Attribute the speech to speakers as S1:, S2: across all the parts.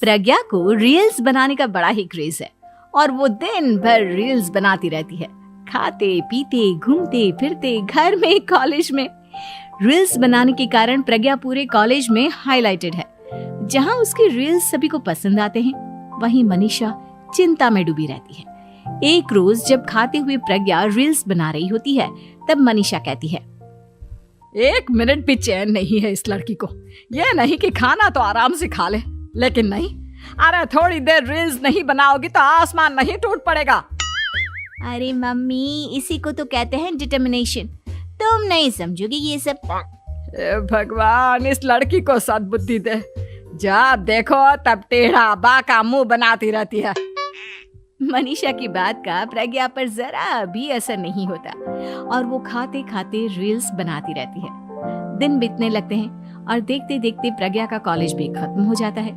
S1: प्रज्ञा को रील्स बनाने का बड़ा ही क्रेज है और वो दिन भर रील्स बनाती रहती है। खाते पीते घूमते फिरते घर में कॉलेज में रील्स बनाने के कारण प्रज्ञा पूरे कॉलेज में हाईलाइटेड है। जहां उसकी रील्स सभी को पसंद आते हैं, वहीं मनीषा चिंता में डूबी रहती है। एक रोज जब खाते हुए प्रज्ञा रील्स बना रही होती है, तब मनीषा कहती है,
S2: 1 मिनट भी चैन नहीं है इस लड़की को। ये नहीं कि खाना तो आराम से खा ले, लेकिन नहीं, अरे थोड़ी देर रील्स नहीं बनाओगी तो आसमान नहीं टूट पड़ेगा।
S1: अरे मम्मी, इसी को तो कहते हैं डिटर्मिनेशन। तुम नहीं समझोगी ये सब।
S2: भगवान, इस लड़की को सद्बुद्धि दे। जब देखो तब टेढ़ा बाका मुंह बनाती रहती है।
S1: मनीषा की बात का प्रज्ञा पर जरा भी असर नहीं होता और वो खाते खाते रील्स बनाती रहती है। दिन बीतने लगते हैं और देखते देखते प्रज्ञा का कॉलेज भी खत्म हो जाता है।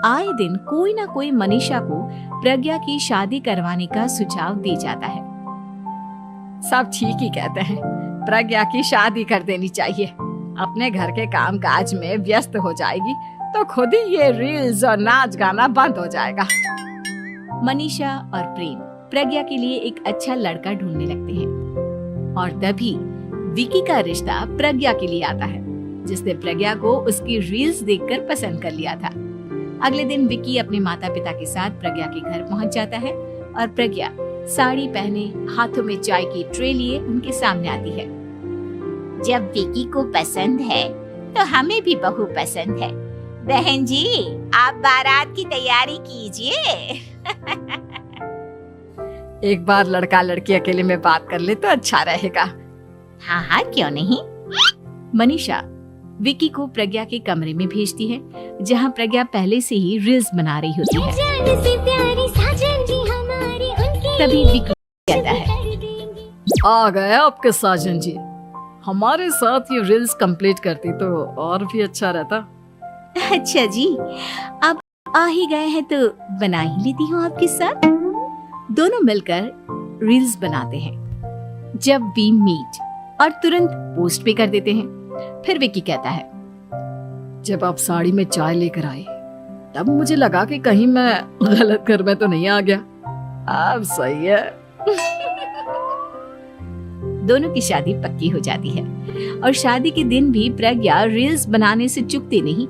S1: आए दिन कोई ना कोई मनीषा को प्रज्ञा की शादी करवाने का सुझाव दे जाता है।
S2: सब ठीक ही कहते हैं, प्रज्ञा की शादी कर देनी चाहिए। अपने घर के काम काज में व्यस्त हो जाएगी तो खुद ही ये रील्स और नाच गाना बंद हो जाएगा।
S1: मनीषा और प्रेम प्रज्ञा के लिए एक अच्छा लड़का ढूंढने लगते हैं और तभी विकी का रिश्ता प्रज्ञा के लिए आता है, जिसने प्रज्ञा को उसकी रील्स देखकर पसंद कर लिया था। अगले दिन विकी अपने माता पिता के साथ प्रज्ञा के घर पहुंच जाता है और प्रज्ञा साड़ी पहने हाथों में चाय की ट्रे लिए उनके सामने आती है।
S3: जब विकी को पसंद है तो हमें भी बहू पसंद है। बहन जी, आप बारात की तैयारी कीजिए।
S2: एक बार लड़का लड़की अकेले में बात कर ले तो अच्छा रहेगा।
S3: हाँ हाँ, क्यों नहीं।
S1: मनीषा विकी को प्रज्ञा के कमरे में भेजती है, जहाँ प्रज्ञा पहले से ही रील्स बना रही होती है। तभी विकी कहता है,
S2: आ गए आपके साजन जी। हमारे साथ ये रील्स कंप्लीट करती तो और भी अच्छा रहता।
S1: अच्छा जी, अब आ ही गए हैं तो बना ही लेती हूँ आपके साथ। दोनों मिलकर रील्स बनाते हैं। जब वी मीट और तुरंत पोस्ट भी कर देते हैं। फिर विकी कहता है,
S2: जब आप साड़ी में चाय लेकर आए तब मुझे लगा कि कहीं मैं गलत घर में तो नहीं आ गया। अब सही है।
S1: दोनों की शादी पक्की हो जाती है और शादी के दिन भी प्रज्ञा रील्स बनाने से चूकती नहीं।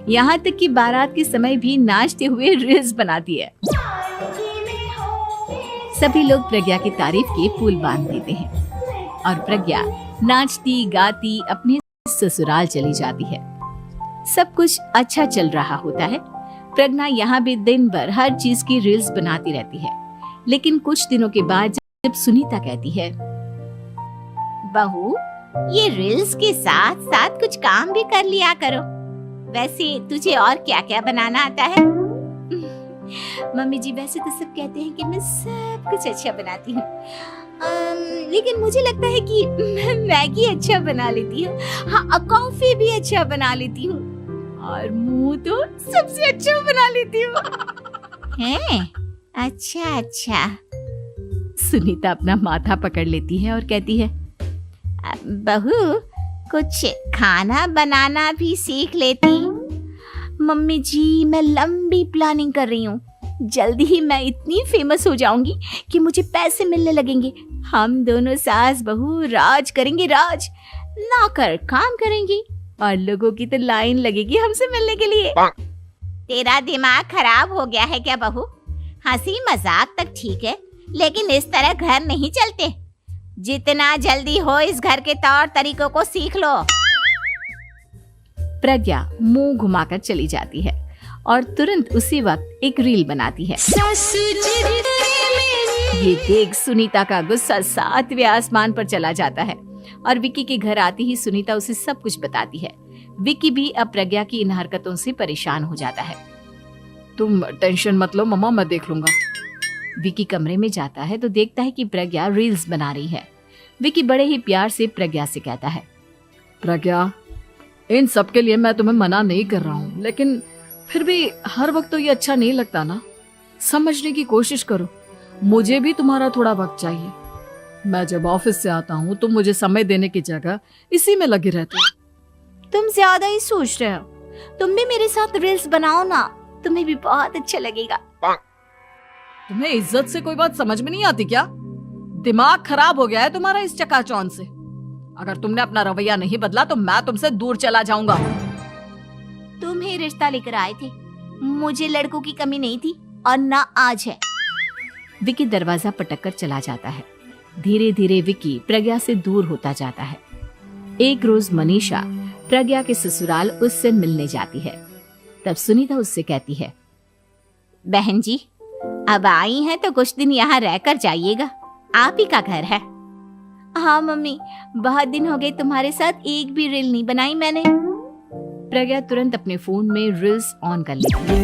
S1: यहाँ तक कि बारात के समय भी नाचते हुए रील्स बनाती है। सभी लोग प्रज्ञा की तारीफ के पुल बांध देते हैं और प्रज्ञा नाचती गाती अपने ससुराल चली जाती है। सब कुछ अच्छा चल रहा होता है। प्रज्ञा यहाँ भी दिन भर हर चीज की रील्स बनाती रहती है। लेकिन कुछ दिनों के बाद जब सुनीता कहती है,
S3: बहू, ये रील्स के साथ साथ कुछ काम भी कर लिया करो। वैसे तुझे और क्या क्या बनाना आता है?
S1: मम्मी जी, वैसे तो सब कहते हैं कि मैं सब कुछ अच्छा बनाती हूँ, लेकिन मुझे लगता है कि मैं मैगी अच्छा बना लेती हूँ। हाँ, कॉफी भी अच्छा बना लेती हूँ और मुंह तो सबसे अच्छा बना लेती हूँ।
S3: हैं? अच्छा अच्छा।
S1: सुनीता अपना माथा पकड़ लेती है और कहती है,
S3: बहू, कुछ खाना बनाना भी सीख लेती।
S1: मम्मी जी, मैं लंबी प्लानिंग कर रही हूँ। जल्दी ही मैं इतनी फेमस हो जाऊंगी कि मुझे पैसे मिलने लगेंगे। हम दोनों सास बहू राज करेंगे, राज। नौकर काम करेंगी और लोगों की तो लाइन लगेगी हमसे मिलने के लिए।
S3: तेरा दिमाग खराब हो गया है क्या बहू? हंसी मजाक तक ठीक है, लेकिन इस तरह घर नहीं चलते। जितना जल्दी हो इस घर के तौर तरीकों को सीख लो।
S1: प्रज्ञा मुंह घुमाकर चली जाती है और तुरंत उसी वक्त एक रील बनाती है। ये देख सुनीता का गुस्सा 7वें आसमान पर चला जाता है और विकी के घर आती ही सुनीता उसे सब कुछ बताती है। विकी भी अब प्रज्ञा की इन हरकतों से परेशान हो जाता है।
S2: तुम टेंशन मत लो मम्मा, मैं देख लूंगा।
S1: विकी कमरे में जाता है तो देखता है कि प्रज्ञा रील्स बना रही है। विकी बड़े ही प्यार से प्रज्ञा से कहता है,
S2: प्रज्ञा, इन सब के लिए मैं तुम्हें मना नहीं कर रहा हूँ, लेकिन फिर भी हर वक्त तो ये अच्छा नहीं लगता ना। समझने की कोशिश करो, मुझे भी तुम्हारा थोड़ा वक्त चाहिए। मैं जब ऑफिस से आता हूँ तुम मुझे समय देने की जगह इसी में लगे रहते हो।
S1: तुम ज्यादा ही सोच रहे हो। तुम भी मेरे साथ रील्स बनाओ ना, तुम्हें भी बहुत अच्छा लगेगा।
S2: तुम्हें इज्जत से कोई बात समझ में नहीं आती क्या? दिमाग खराब हो गया है तुम्हारा इस चकाचौंध से। अगर तुमने अपना रवैया नहीं बदला तो मैं तुमसे दूर चला जाऊंगा।
S3: तुम ही रिश्ता लेकर आए थे, मुझे लड़कों की कमी नहीं थी और ना आज है।
S1: विकी दरवाजा पटककर चला जाता है। धीरे धीरे विकी प्रज्ञा से दूर होता जाता है। एक रोज मनीषा प्रज्ञा के ससुराल उससे मिलने जाती है। तब सुनीता उससे कहती है,
S3: बहन जी अब आई हैं तो कुछ दिन यहाँ रहकर जाइएगा, आप ही का घर है। हाँ मम्मी, बहुत दिन हो गए तुम्हारे साथ एक भी रील नहीं बनाई मैंने।
S1: प्रज्ञा तुरंत अपने फोन में रील्स ऑन कर लेती है।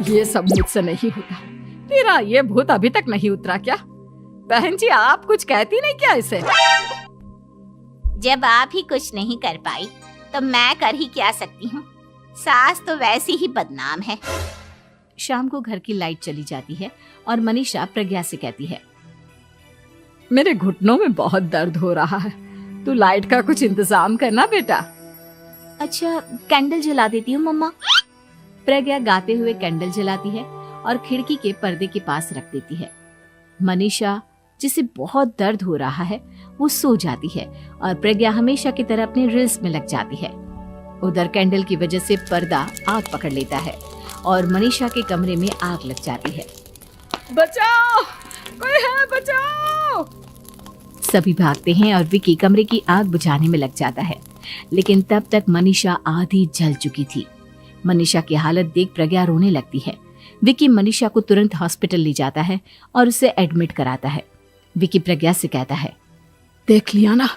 S2: ये सब मुझसे नहीं होता। तेरा ये भूत अभी तक नहीं उतरा क्या? बहन जी आप कुछ कहती नहीं क्या इसे?
S3: जब आप ही कुछ नहीं कर पाई तो मैं कर ही क्या सकती हूँ। सास तो वैसी ही बदनाम है।
S1: शाम को घर की लाइट चली जाती है और मनीषा प्रज्ञा से कहती है,
S2: मेरे घुटनों में बहुत दर्द हो रहा है, तू लाइट का कुछ इंतजाम करना बेटा।
S1: अच्छा कैंडल जला देती हूँ मम्मा। प्रज्ञा गाते हुए कैंडल जलाती है और खिड़की के पर्दे के पास रख देती है। मनीषा जिसे बहुत दर्द हो रहा है वो सो जाती है और प्रज्ञा हमेशा की तरह अपने रील्स में लग जाती है। उधर कैंडल की वजह से पर्दा आग पकड़ लेता है और मनीषा के कमरे में आग लग जाती है।
S2: बचाओ, कोई है, बचाओ।
S1: सभी भागते हैं और विकी कमरे की आग बुझाने में लग जाता है, लेकिन तब तक मनीषा आधी जल चुकी थी। मनीषा की हालत देख प्रज्ञा रोने लगती है। विकी मनीषा को तुरंत हॉस्पिटल ले जाता है और उसे एडमिट कराता है। विकी प्रज्ञा से कहता है,
S2: देख लिया ना,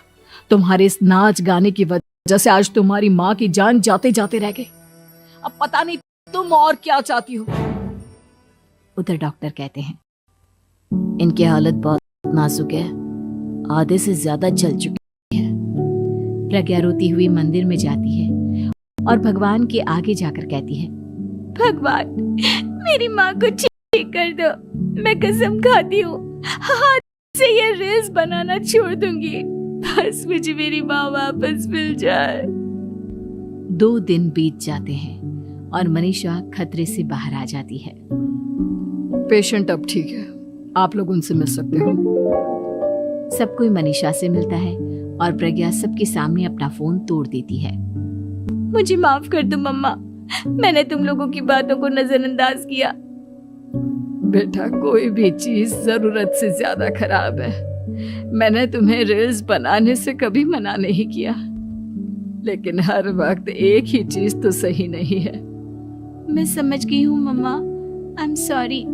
S2: तुम्हारे इस नाच गाने की वजह से आज तुम्हारी माँ की जान जाते जाते रह गई। अब पता नहीं तुम और क्या चाहती हो।
S1: उधर डॉक्टर कहते हैं, इनकी हालत बहुत नाजुक है, आधे से ज्यादा जल चुकी है। प्रज्ञा रोती हुई मंदिर में जाती है और भगवान के आगे जाकर कहती है, भगवान मेरी माँ को ठीक कर दो, मैं कसम खाती हूँ हाथ से ये रील्स बनाना छोड़ दूंगी, बस मुझे मेरी माँ वापस मिल जाए। 2 दिन बीत जाते हैं और मनीषा खतरे से बाहर आ जाती है।
S2: पेशेंट अब ठीक है, आप लोग उनसे मिल सकते हो।
S1: सब कोई मनीषा से मिलता है और प्रज्ञा सबके सामने अपना फोन तोड़ देती है। मुझे माफ कर दो मम्मा, मैंने तुम लोगों की बातों को नजरअंदाज किया।
S2: बेटा कोई भी चीज जरूरत से ज्यादा खराब है। मैंने तुम्हें रील्स बनाने से कभी मना नहीं किया, लेकिन हर वक्त एक ही चीज तो सही नहीं है।
S1: मैं समझ गई हूँ मम्मा, आई एम सॉरी।